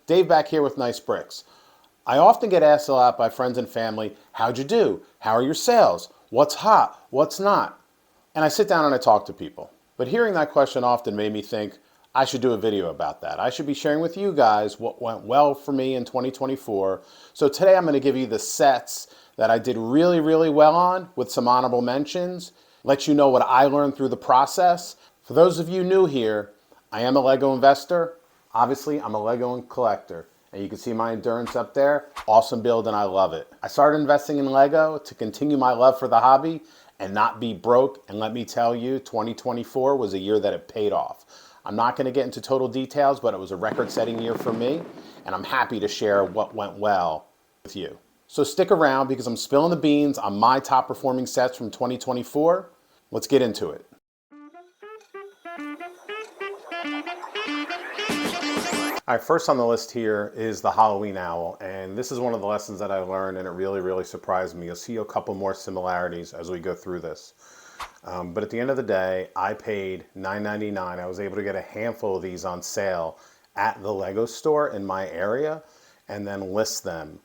Dave back here with Nice Bricks. I often get asked a lot by friends and family, how'd you do? How are your sales? What's hot? What's not? And I sit down and I talk to people. But hearing that question often made me think I should do a video about that. I should be sharing with you guys what went well for me in 2024. So today I'm going to give you the sets that I did really, really well on with some honorable mentions, let you know what I learned through the process. For those of you new here, I am a Lego investor. Obviously, I'm a Lego collector. And you can see my endurance up there. Awesome build and I love it. I started investing in Lego to continue my love for the hobby and not be broke. And let me tell you, 2024 was a year that it paid off. I'm not going to get into total details, but it was a record-setting year for me. And I'm happy to share what went well with you. So stick around because I'm spilling the beans on my top performing sets from 2024. Let's get into it. All right, first on the list here is the Halloween owl, and this is one of the lessons that I learned, and it really, really surprised me. You'll see a couple more similarities as we go through this. But at the end of the day, I paid $9.99. I was able to get a handful of these on sale at the Lego store in my area and then list them.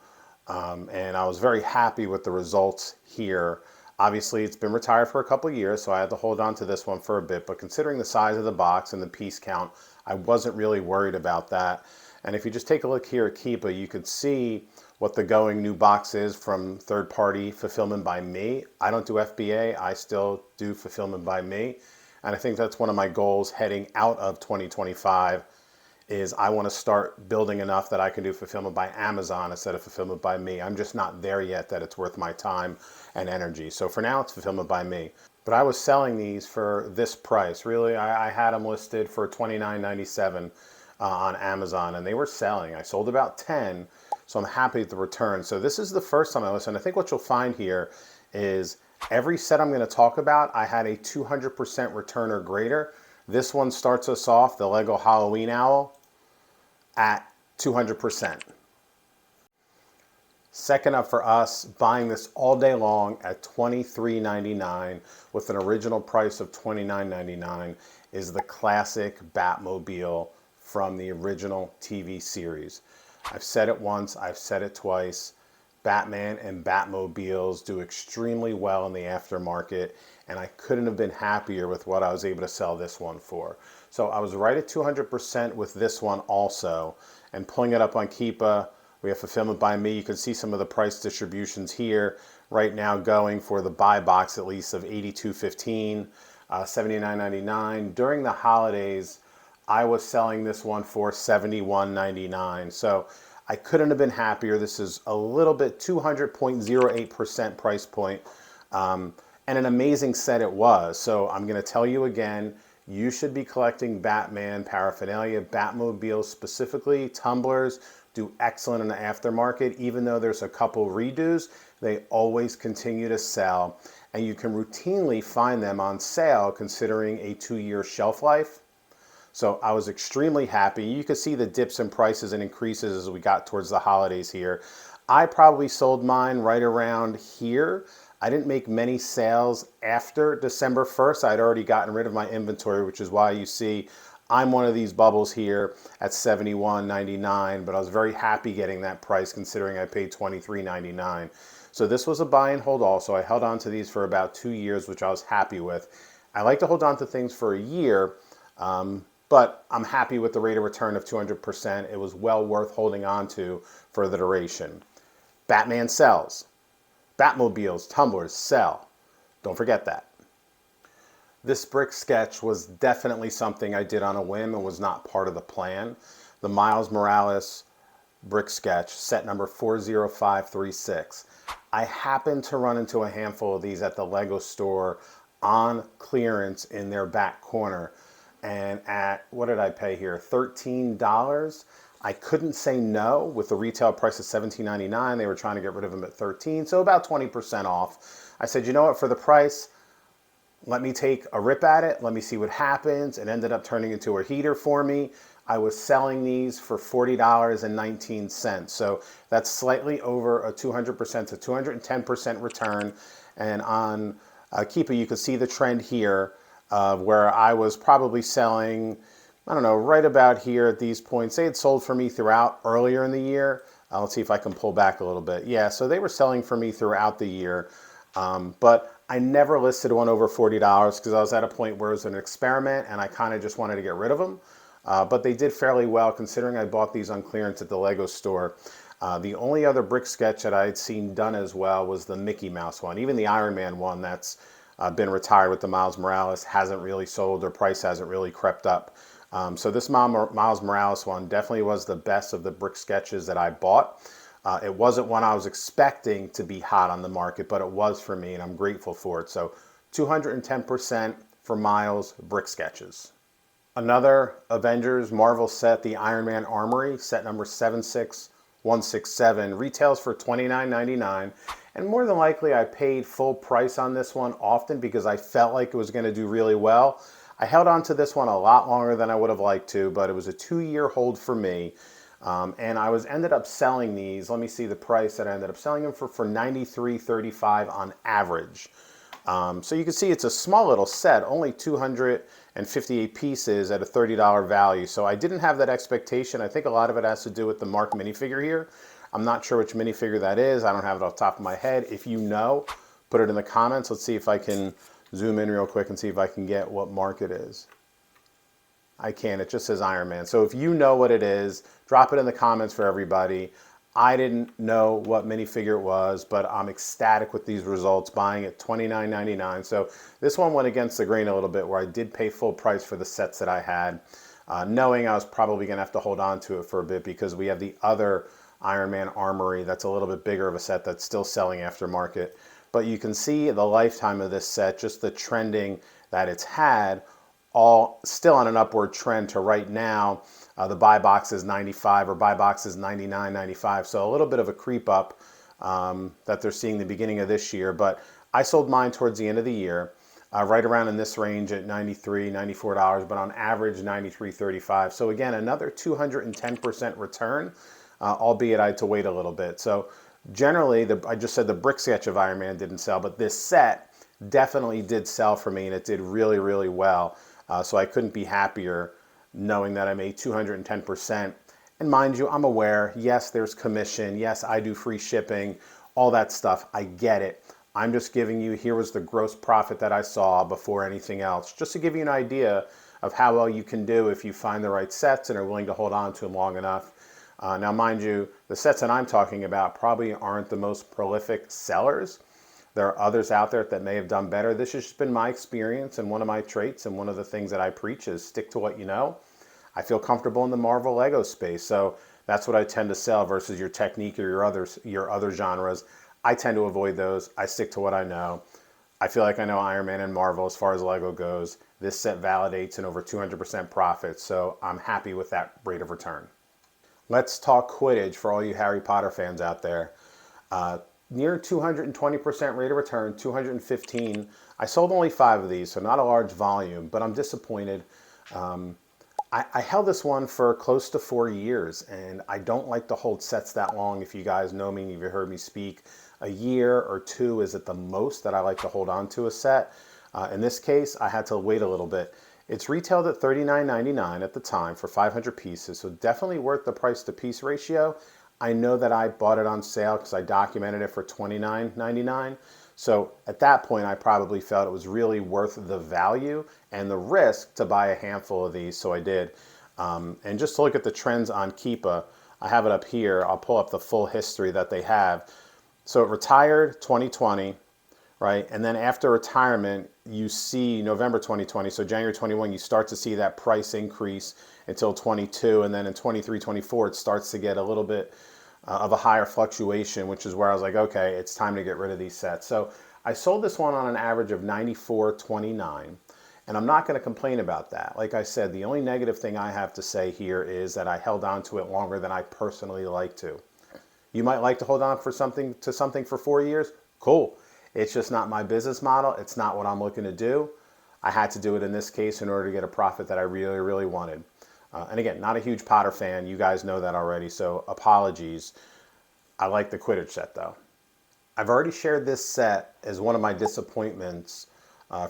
And I was very happy with the results here. Obviously, it's been retired for a couple of years, so I had to hold on to this one for a bit. But considering the size of the box and the piece count, I wasn't really worried about that. And if you just take a look here at Keepa, you could see what the going new box is from third-party fulfillment by me. I don't do FBA. I still do fulfillment by me. And I think that's one of my goals heading out of 2025 is I want to start building enough that I can do fulfillment by Amazon instead of fulfillment by me. I'm just not there yet that it's worth my time and energy. So for now, it's fulfillment by me. But I was selling these for this price. Really, I had them listed for $29.97 on Amazon, and they were selling. I sold about 10, so I'm happy with the return. So this is the first time I listened. I think what you'll find here is every set I'm going to talk about, I had a 200% return or greater. This one starts us off, the Lego Halloween Owl, at 200%. Second up for us, buying this all day long at $23.99 with an original price of $29.99 is the classic Batmobile from the original TV series. I've said it once, I've said it twice. Batman and Batmobiles do extremely well in the aftermarket, and I couldn't have been happier with what I was able to sell this one for. So I was right at 200% with this one also, and pulling it up on Keepa, we have fulfillment by me. You can see some of the price distributions here right now going for the buy box at least of $82.15, $79.99. During the holidays, I was selling this one for $71.99. So I couldn't have been happier. This is a little bit 200.08% price point, and an amazing set it was. So I'm going to tell you again, you should be collecting Batman paraphernalia. Batmobiles specifically, tumblers, do excellent in the aftermarket. Even though there's a couple redos, they always continue to sell. And you can routinely find them on sale considering a 2-year shelf life. So I was extremely happy. You can see the dips in prices and increases as we got towards the holidays here. I probably sold mine right around here. I didn't make many sales after December 1st. I'd already gotten rid of my inventory, which is why you see I'm one of these bubbles here at $71.99, but I was very happy getting that price considering I paid $23.99. So this was a buy and hold also. I held on to these for about 2 years, which I was happy with. I like to hold on to things for a year, but I'm happy with the rate of return of 200%. It was well worth holding on to for the duration. Batman sells. Batmobiles, tumblers sell. Don't forget that. This brick sketch was definitely something I did on a whim and was not part of the plan. The Miles Morales brick sketch, set number 40536. I happened to run into a handful of these at the Lego store on clearance in their back corner. And at, what did I pay here? $13. I couldn't say no with the retail price of $17.99. They were trying to get rid of them at $13, so about 20% off. I said, you know what, for the price, let me take a rip at it. Let me see what happens. It ended up turning into a heater for me. I was selling these for $40.19. So that's slightly over a 200% to 210% return. And on Keepa, you can see the trend here where I was probably selling I don't know, right about here at these points. They had sold for me throughout earlier in the year. Let's see if I can pull back a little bit. Yeah, so they were selling for me throughout the year, but I never listed one over $40 because I was at a point where it was an experiment and I kind of just wanted to get rid of them. But they did fairly well considering I bought these on clearance at the Lego store. The only other brick sketch that I had seen done as well was the Mickey Mouse one. Even the Iron Man one that's been retired with the Miles Morales hasn't really sold, or price hasn't really crept up. So this Miles Morales one definitely was the best of the brick sketches that I bought. It wasn't one I was expecting to be hot on the market, but it was for me, and I'm grateful for it. So 210% for Miles brick sketches. Another Avengers Marvel set, the Iron Man Armory, set number 76167, retails for $29.99. And more than likely, I paid full price on this one often because I felt like it was going to do really well. I held on to this one a lot longer than I would have liked to, but it was a 2-year hold for me. And I ended up selling these. Let me see the price that I ended up selling them for $93.35 on average. So you can see it's a small little set, only 258 pieces at a $30 value. So I didn't have that expectation. I think a lot of it has to do with the Mark minifigure here. I'm not sure which minifigure that is. I don't have it off the top of my head. If you know, put it in the comments. Let's see if I can zoom in real quick and see if I can get what Mark it is. I can't. It just says Iron Man. So if you know what it is, drop it in the comments for everybody. I didn't know what minifigure it was, but I'm ecstatic with these results, buying it $29.99. So this one went against the grain a little bit, where I did pay full price for the sets that I had, knowing I was probably going to have to hold on to it for a bit because we have the other Iron Man Armory that's a little bit bigger of a set that's still selling aftermarket. But you can see the lifetime of this set, just the trending that it's had, all still on an upward trend to right now. The buy box is 95, or buy box is 99.95. So a little bit of a creep up that they're seeing the beginning of this year. But I sold mine towards the end of the year, right around in this range at $93, $94, but on average $93.35. So again, another 210% return, albeit I had to wait a little bit. So generally, I just said the brick sketch of Iron Man didn't sell, but this set definitely did sell for me, and it did really, really well. So I couldn't be happier knowing that I made 210%. And mind you, I'm aware, yes, there's commission. Yes, I do free shipping, all that stuff. I get it. I'm just giving you, here was the gross profit that I saw before anything else, just to give you an idea of how well you can do if you find the right sets and are willing to hold on to them long enough. Now, mind you, the sets that I'm talking about probably aren't the most prolific sellers. There are others out there that may have done better. This has just been my experience, and one of my traits, and one of the things that I preach is stick to what you know. I feel comfortable in the Marvel Lego space, so that's what I tend to sell versus your Technique or your other genres. I tend to avoid those. I stick to what I know. I feel like I know Iron Man and Marvel as far as Lego goes. This set validates an over 200% profit, so I'm happy with that rate of return. Let's talk Quidditch for all you Harry Potter fans out there. Near 220% rate of return, 215. I sold only 5 of these, so not a large volume, but I'm disappointed. I held this one for close to 4 years, and I don't like to hold sets that long. If you guys know me and you've heard me speak, a year or 2 is at the most that I like to hold on to a set. In this case, I had to wait a little bit. It's retailed at $39.99 at the time for 500 pieces, so definitely worth the price to piece ratio. I know that I bought it on sale because I documented it for $29.99. So at that point, I probably felt it was really worth the value and the risk to buy a handful of these, so I did. And just to look at the trends on Keepa, I have it up here. I'll pull up the full history that they have. So it retired 2020, right? And then after retirement, you see November 2020, so January 21, you start to see that price increase until 22, and then in 23, 24, it starts to get a little bit of a higher fluctuation, which is where I was like, okay, it's time to get rid of these sets. So I sold this one on an average of $94.29, and I'm not going to complain about that. Like I said, the only negative thing I have to say here is that I held on to it longer than I personally like to. You might like to hold on to something for 4 years. Cool. It's just not my business model. It's not what I'm looking to do. I had to do it in this case in order to get a profit that I really, really wanted. And again, not a huge Potter fan. You guys know that already, so apologies. I like the Quidditch set, though. I've already shared this set as one of my disappointments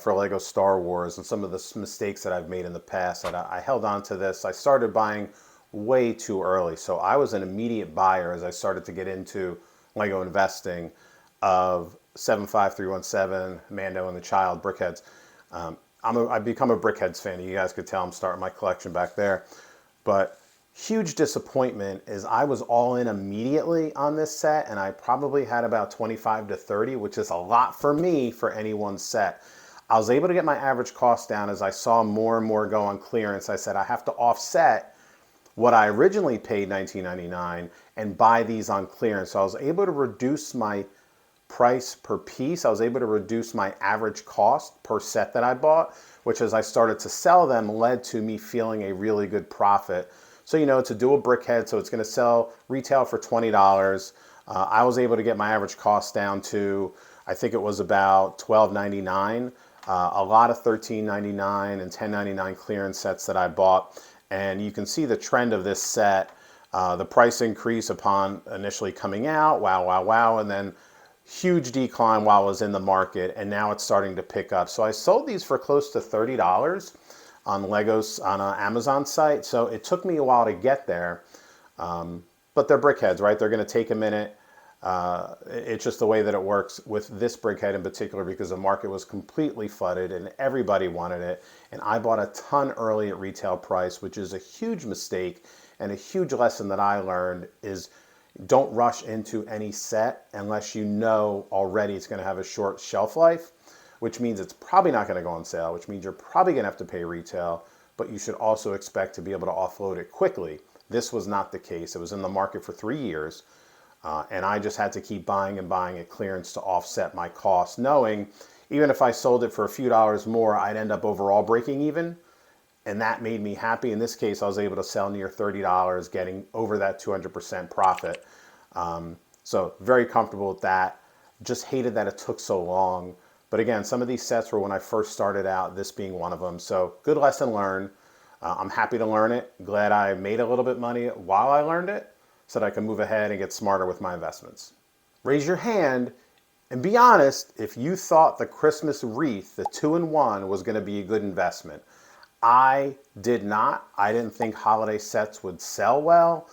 for Lego Star Wars and some of the mistakes that I've made in the past. And I held on to this. I started buying way too early. So I was an immediate buyer as I started to get into Lego investing of 75317, Mando and the Child, BrickHeadz. I've become a BrickHeadz fan. You guys could tell I'm starting my collection back there. But huge disappointment is I was all in immediately on this set, and I probably had about 25 to 30, which is a lot for me for any one set. I was able to get my average cost down as I saw more and more go on clearance. I said I have to offset what I originally paid $19.99 and buy these on clearance. So I was able to reduce my price per piece. I was able to reduce my average cost per set that I bought, which as I started to sell them led to me feeling a really good profit. So, you know, it's a dual BrickHead, so it's going to sell retail for $20. I was able to get my average cost down to, I think it was about $12.99. A lot of $13.99 and $10.99 clearance sets that I bought. And you can see the trend of this set, the price increase upon initially coming out, wow, wow, wow, and then huge decline while it was in the market, and now it's starting to pick up. So I sold these for close to $30 on Legos on an Amazon site. So it took me a while to get there, but they're BrickHeadz, right? They're going to take a minute. It's just the way that it works with this BrickHead in particular because the market was completely flooded and everybody wanted it. And I bought a ton early at retail price, which is a huge mistake, and a huge lesson that I learned is don't rush into any set unless you know already it's going to have a short shelf life, which means it's probably not going to go on sale, which means you're probably going to have to pay retail, but you should also expect to be able to offload it quickly. This was not the case. It was in the market for 3 years, and I just had to keep buying and buying at clearance to offset my costs, knowing even if I sold it for a few dollars more, I'd end up overall breaking even. And that made me happy. In this case, I was able to sell near $30, getting over that 200% profit. So very comfortable with that. Just hated that it took so long. But again, some of these sets were when I first started out, this being one of them. So good lesson learned. I'm happy to learn it. Glad I made a little bit of money while I learned it so that I can move ahead and get smarter with my investments. Raise your hand and be honest if you thought the Christmas wreath, the 2-in-1, was going to be a good investment. I did not. I didn't think holiday sets would sell well.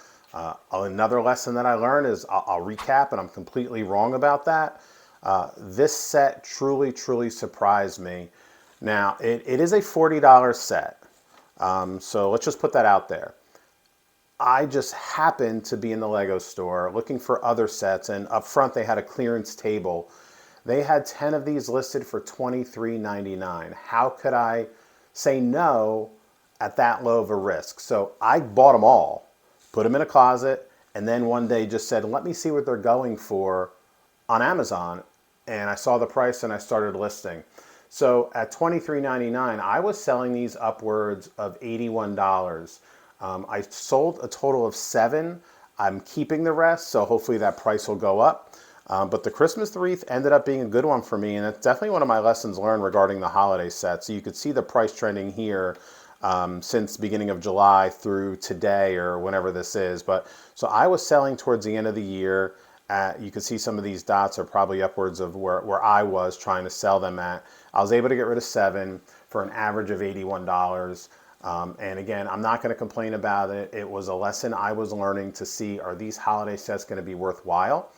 Another lesson that I learned is, I'll recap, and I'm completely wrong about that. This set truly, truly surprised me. Now, it is a $40 set, so let's just put that out there. I just happened to be in the Lego store looking for other sets, and up front they had a clearance table. They had 10 of these listed for $23.99. How could I say no at that low of a risk? So I bought them all, put them in a closet, and then one day just said, let me see what they're going for on Amazon. And I saw the price and I started listing. So at $23.99, I was selling these upwards of $81. I sold a total of 7. I'm keeping the rest, so hopefully that price will go up. But the Christmas wreath ended up being a good one for me, and it's definitely one of my lessons learned regarding the holiday set. So you could see the price trending here since beginning of July through today or whenever this is. But so I was selling towards the end of the year. You can see some of these dots are probably upwards of where I was trying to sell them at. I was able to get rid of 7 for an average of $81. And again, I'm not going to complain about it. It was a lesson I was learning to see, are these holiday sets going to be worthwhile?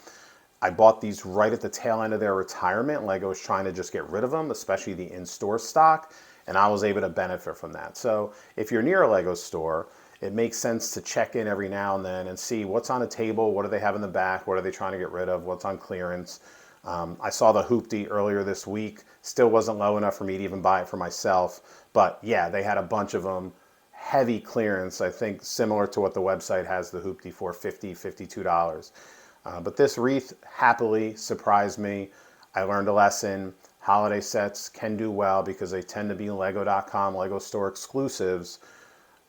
I bought these right at the tail end of their retirement. Lego was trying to just get rid of them, especially the in-store stock, and I was able to benefit from that. So if you're near a Lego store, it makes sense to check in every now and then and see what's on the table, what do they have in the back, what are they trying to get rid of, what's on clearance. I saw the hoopty earlier this week. Still wasn't low enough for me to even buy it for myself. But yeah, they had a bunch of them. Heavy clearance, I think similar to what the website has the hoopty for, $50, $52. But this wreath happily surprised me. I learned a lesson. Holiday sets can do well because they tend to be Lego.com, Lego store exclusives.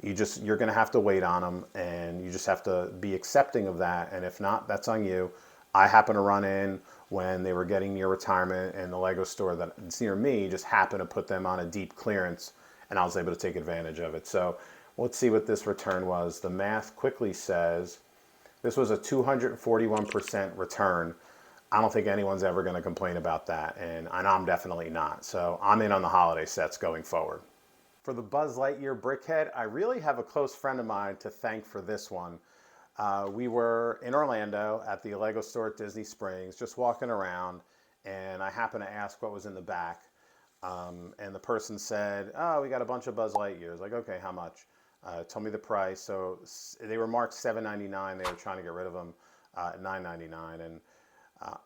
You're going to have to wait on them, and you just have to be accepting of that. And if not, that's on you. I happened to run in when they were getting near retirement, and the Lego store that's near me just happened to put them on a deep clearance, and I was able to take advantage of it. So let's see what this return was. The math quickly says this was a 241% return. I don't think anyone's ever going to complain about that, and I'm definitely not. So I'm in on the holiday sets going forward. For the Buzz Lightyear BrickHead, I really have a close friend of mine to thank for this one. We were in Orlando at the Lego store at Disney Springs, just walking around, and I happened to ask what was in the back. And the person said, "Oh, we got a bunch of Buzz Lightyears." Like, okay, how much? Told me the price. So they were marked $7.99. They were trying to get rid of them at $9.99, and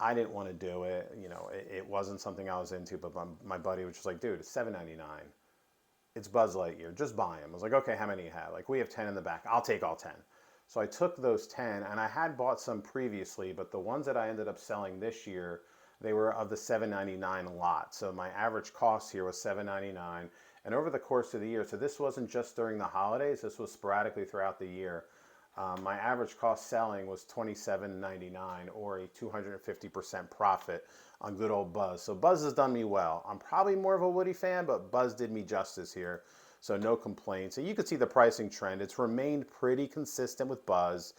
I didn't want to do it. You know, it wasn't something I was into. But my buddy was just like, "Dude, it's $7.99. It's Buzz Lightyear. Just buy them." I was like, "Okay, how many you have?" Like, we have 10 in the back. I'll take all 10. So I took those 10, and I had bought some previously, but the ones that I ended up selling this year, they were of the $7.99 lot. So my average cost here was $7.99. And over the course of the year, so this wasn't just during the holidays, this was sporadically throughout the year. My average cost selling was $27.99, or a 250% profit on good old Buzz. So Buzz has done me well. I'm probably more of a Woody fan, but Buzz did me justice here. So no complaints. And you can see the pricing trend. It's remained pretty consistent with Buzz.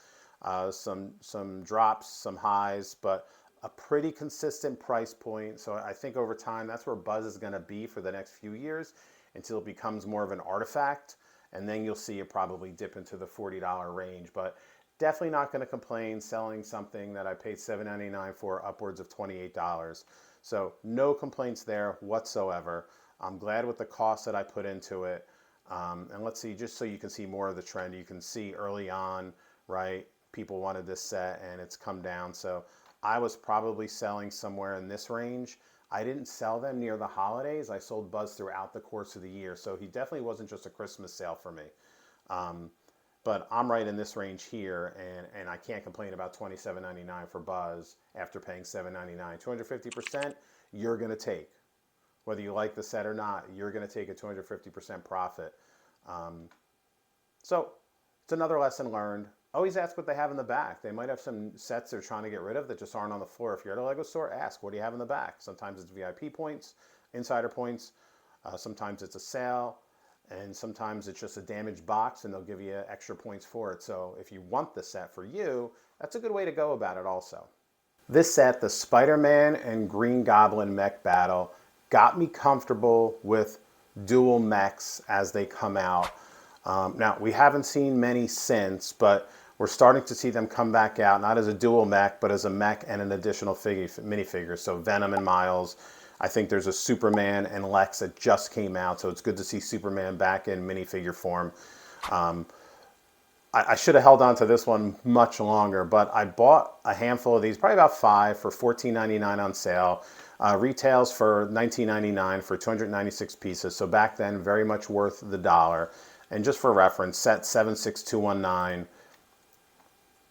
Some drops, some highs, but a pretty consistent price point. So I think over time, that's where Buzz is going to be for the next few years until it becomes more of an artifact. And then you'll see it probably dip into the $40 range. But definitely not going to complain selling something that I paid $7.99 for upwards of $28. So no complaints there whatsoever. I'm glad with the cost that I put into it. And let's see, just so you can see more of the trend, you can see early on, right, people wanted this set and it's come down. So I was probably selling somewhere in this range. I didn't sell them near the holidays. I sold Buzz throughout the course of the year. So he definitely wasn't just a Christmas sale for me. But I'm right in this range here, and I can't complain about $27.99 for Buzz after paying $7.99. 250%, you're going to take. Whether you like the set or not, you're going to take a 250% profit. So it's another lesson learned. Always ask what they have in the back. They might have some sets they're trying to get rid of that just aren't on the floor. If you're at a Lego store, ask, what do you have in the back? Sometimes it's VIP points, insider points. Sometimes it's a sale. And sometimes it's just a damaged box and they'll give you extra points for it. So if you want the set for you, that's a good way to go about it also. This set, the Spider-Man and Green Goblin mech battle, got me comfortable with dual mechs as they come out. Now, we haven't seen many since, but we're starting to see them come back out, not as a dual mech, but as a mech and an additional minifigure. So Venom and Miles. I think there's a Superman and Lex that just came out, so it's good to see Superman back in minifigure form. I should have held on to this one much longer, but I bought a handful of these, probably about 5 for $14.99 on sale. Retails for $19.99 for 296 pieces, so back then very much worth the dollar. And just for reference, set 76219,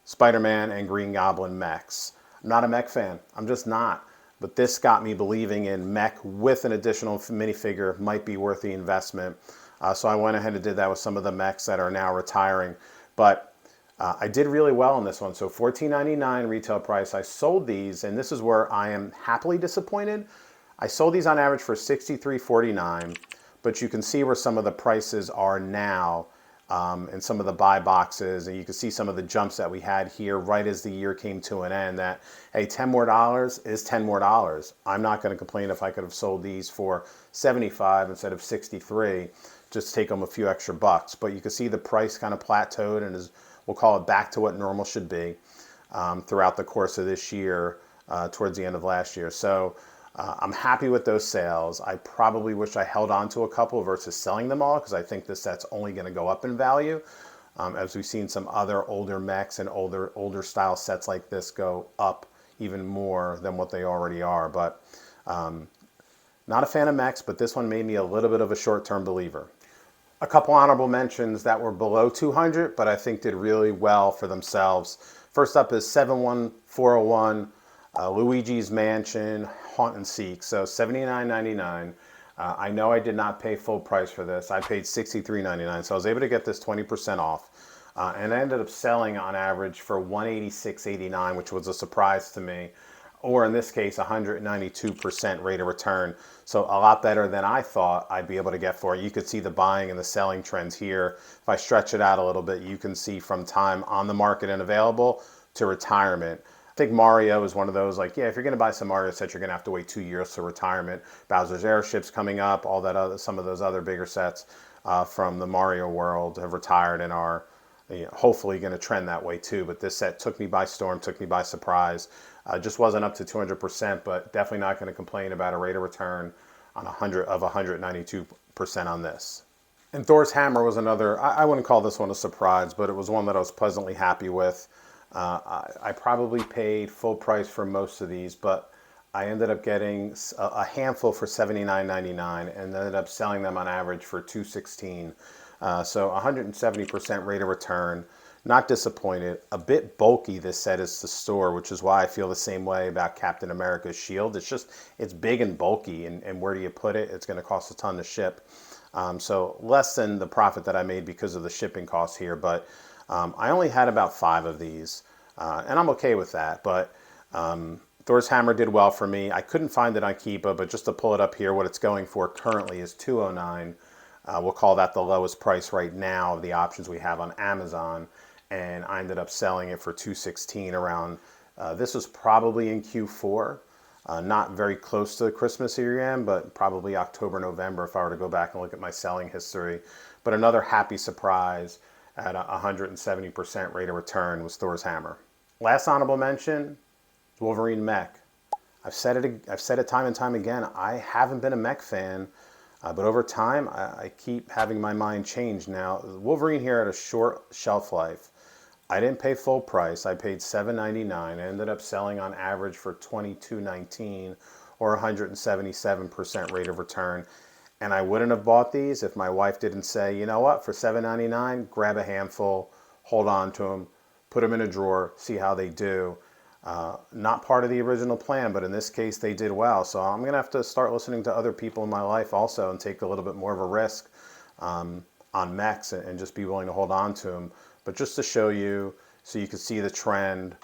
Spider-Man and Green Goblin mechs. I'm not a mech fan, I'm just not. But this got me believing in mech with an additional minifigure might be worth the investment. So I went ahead and did that with some of the mechs that are now retiring. But I did really well on this one. So $14.99 retail price. I sold these, and this is where I am happily disappointed. I sold these on average for $63.49, but you can see where some of the prices are now. And some of the buy boxes, and you can see some of the jumps that we had here right as the year came to an end, that, hey, $10 more is $10 more. I'm not going to complain if I could have sold these for 75 instead of 63, just take them a few extra bucks. But you can see the price kind of plateaued and is, we'll call it, back to what normal should be throughout the course of this year, towards the end of last year. So I'm happy with those sales. I probably wish I held on to a couple versus selling them all, because I think this set's only going to go up in value. As we've seen some other older mechs and older style sets like this go up even more than what they already are. But not a fan of mechs, but this one made me a little bit of a short-term believer. A couple honorable mentions that were below 200, but I think did really well for themselves. First up is 71401. Luigi's Mansion Haunt and Seek, so $79.99. I know I did not pay full price for this. I paid $63.99, so I was able to get this 20% off. And I ended up selling on average for $186.89, which was a surprise to me. Or in this case, 192% rate of return. So a lot better than I thought I'd be able to get for it. You could see the buying and the selling trends here. If I stretch it out a little bit, you can see from time on the market and available to retirement. I think Mario is one of those, like, yeah, if you're going to buy some Mario sets, you're going to have to wait 2 years to retirement. Bowser's Airship's coming up, all that other, some of those other bigger sets from the Mario world have retired and are hopefully going to trend that way too. But this set took me by storm, took me by surprise. Just wasn't up to 200%, but definitely not going to complain about a rate of return on 192% on this. And Thor's hammer was another, I wouldn't call this one a surprise, but it was one that I was pleasantly happy with. I probably paid full price for most of these, but I ended up getting a handful for $79.99 and ended up selling them on average for $216. So 170% rate of return. Not disappointed. A bit bulky this set is to store, which is why I feel the same way about Captain America's shield. It's big and bulky, and where do you put it? It's going to cost a ton to ship. So less than the profit that I made because of the shipping costs here, but I only had about 5 of these, and I'm okay with that. But Thor's hammer did well for me. I couldn't find it on Keepa, but just to pull it up here, what it's going for currently is $209. We'll call that the lowest price right now of the options we have on Amazon, and I ended up selling it for $216 around. This was probably in Q4. Not very close to the Christmas year-end, but probably October, November if I were to go back and look at my selling history. But another happy surprise at 170% rate of return was Thor's hammer. Last honorable mention, Wolverine mech. I've said it time and time again. I haven't been a mech fan, but over time I keep having my mind change. Now, Wolverine here had a short shelf life. I didn't pay full price. I paid $7.99. I ended up selling on average for $22.19 or 177% rate of return. And I wouldn't have bought these if my wife didn't say, you know what, for $7.99, grab a handful, hold on to them, put them in a drawer, see how they do. Not part of the original plan, but in this case they did well. So I'm going to have to start listening to other people in my life also and take a little bit more of a risk on mechs and just be willing to hold on to them. But just to show you, so you can see the trend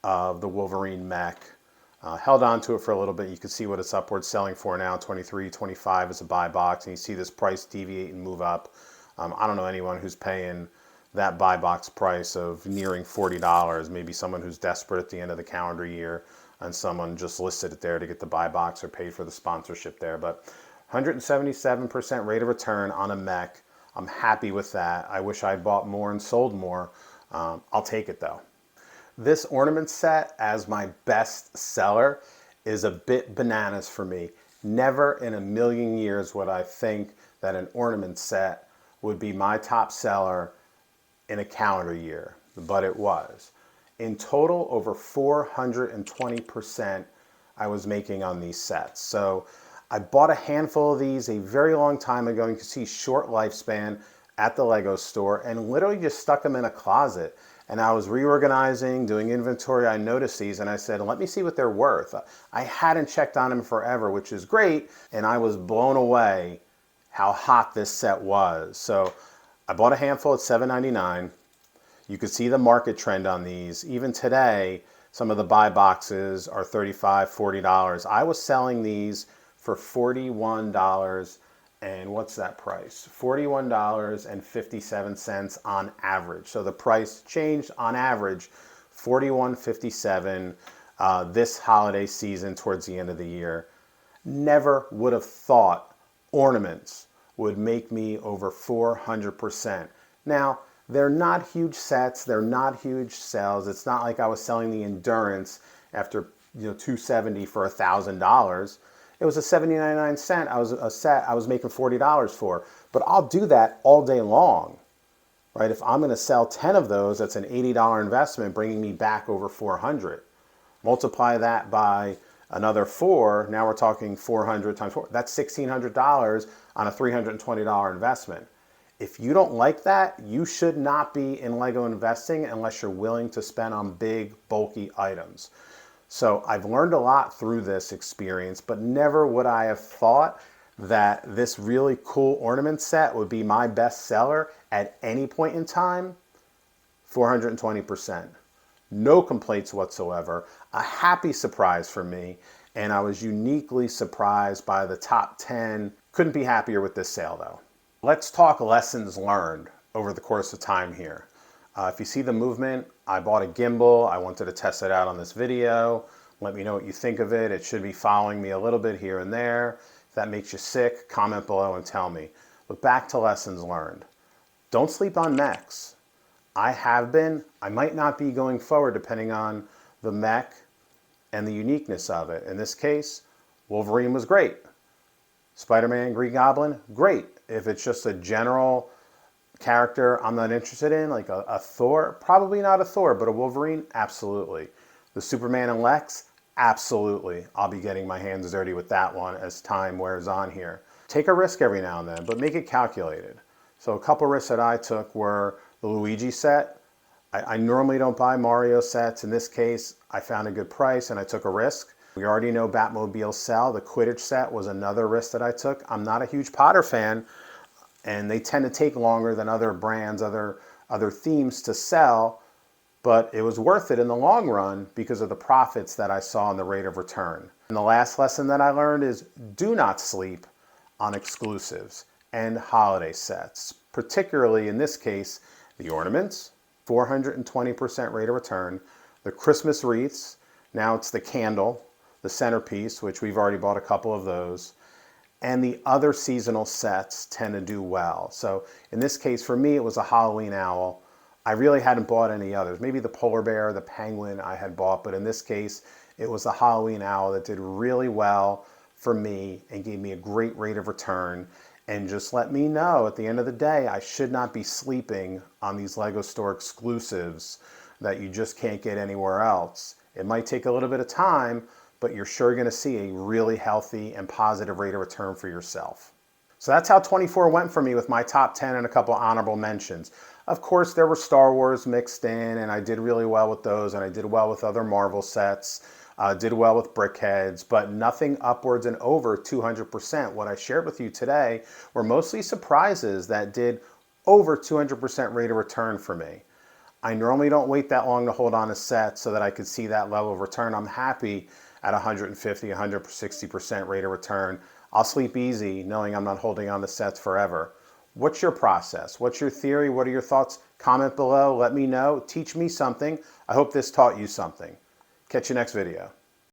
of the Wolverine mech. Held on to it for a little bit. You can see what it's upward selling for now, $23, $25 is a buy box. And you see this price deviate and move up. I don't know anyone who's paying that buy box price of nearing $40. Maybe someone who's desperate at the end of the calendar year and someone just listed it there to get the buy box or paid for the sponsorship there. But 177% rate of return on a mech. I'm happy with that. I wish I bought more and sold more. I'll take it though. This ornament set as my best seller is a bit bananas for me. Never in a million years would I think that an ornament set would be my top seller in a calendar year, but it was. In total, over 420% I was making on these sets. So I bought a handful of these a very long time ago. You can see short lifespan at the Lego store and literally just stuck them in a closet. And I was reorganizing, doing inventory. I noticed these and I said, let me see what they're worth. I hadn't checked on them forever, which is great. And I was blown away how hot this set was. So I bought a handful at $7.99. You could see the market trend on these. Even today, some of the buy boxes are $35, $40. I was selling these for $41 and what's that price? $41.57 on average. So the price changed on average, $41.57 this holiday season towards the end of the year. Never would have thought ornaments would make me over 400%. Now, they're not huge sets, they're not huge sales. It's not like I was selling the Endurance after $270 for $1,000. It was a 79.9 a set I was making $40 for. But I'll do that all day long, right? If I'm going to sell 10 of those, that's an $80 investment, bringing me back over 400. Multiply that by another 4. Now we're talking 400 times 4. That's $1,600 on a $320 investment. If you don't like that, you should not be in Lego investing unless you're willing to spend on big, bulky items. So I've learned a lot through this experience, but never would I have thought that this really cool ornament set would be my best seller at any point in time. 420%. No complaints whatsoever. A happy surprise for me, and I was uniquely surprised by the top 10. Couldn't be happier with this sale though. Let's talk lessons learned over the course of time here. If you see the movement I bought a gimbal. I wanted to test it out on this video. Let me know what you think of it. It should be following me a little bit here and there. If that makes you sick, comment below and tell me. But back to lessons learned. Don't sleep on mechs. I have been. I might not be going forward depending on the mech and the uniqueness of it. In this case, Wolverine was great. Spider-Man, Green Goblin, great. If it's just a general character I'm not interested in, like a Thor, probably not a Thor, but a Wolverine, absolutely. The Superman and Lex, absolutely. I'll be getting my hands dirty with that one as time wears on here. Take a risk every now and then, but make it calculated. So a couple risks that I took were the Luigi set. I normally don't buy Mario sets. In this case, I found a good price and I took a risk. We already know Batmobile sell. The Quidditch set was another risk that I took. I'm not a huge Potter fan, and they tend to take longer than other brands, other themes to sell, but it was worth it in the long run because of the profits that I saw in the rate of return. And the last lesson that I learned is do not sleep on exclusives and holiday sets, particularly in this case, the ornaments, 420% rate of return, the Christmas wreaths, now it's the candle, the centerpiece, which we've already bought a couple of those, and the other seasonal sets tend to do well. So in this case, for me, it was a Halloween owl. I really hadn't bought any others. Maybe the polar bear, the penguin I had bought, but in this case, it was the Halloween owl that did really well for me and gave me a great rate of return. And just let me know at the end of the day, I should not be sleeping on these LEGO store exclusives that you just can't get anywhere else. It might take a little bit of time, but you're sure going to see a really healthy and positive rate of return for yourself. So that's how 24 went for me with my top 10 and a couple honorable mentions. Of course, there were Star Wars mixed in, and I did really well with those, and I did well with other Marvel sets, did well with BrickHeadz, but nothing upwards and over 200%. What I shared with you today were mostly surprises that did over 200% rate of return for me. I normally don't wait that long to hold on a set so that I could see that level of return. I'm happy at 150, 160% rate of return. I'll sleep easy knowing I'm not holding on the sets forever. What's your process? What's your theory? What are your thoughts? Comment below. Let me know. Teach me something. I hope this taught you something. Catch you next video.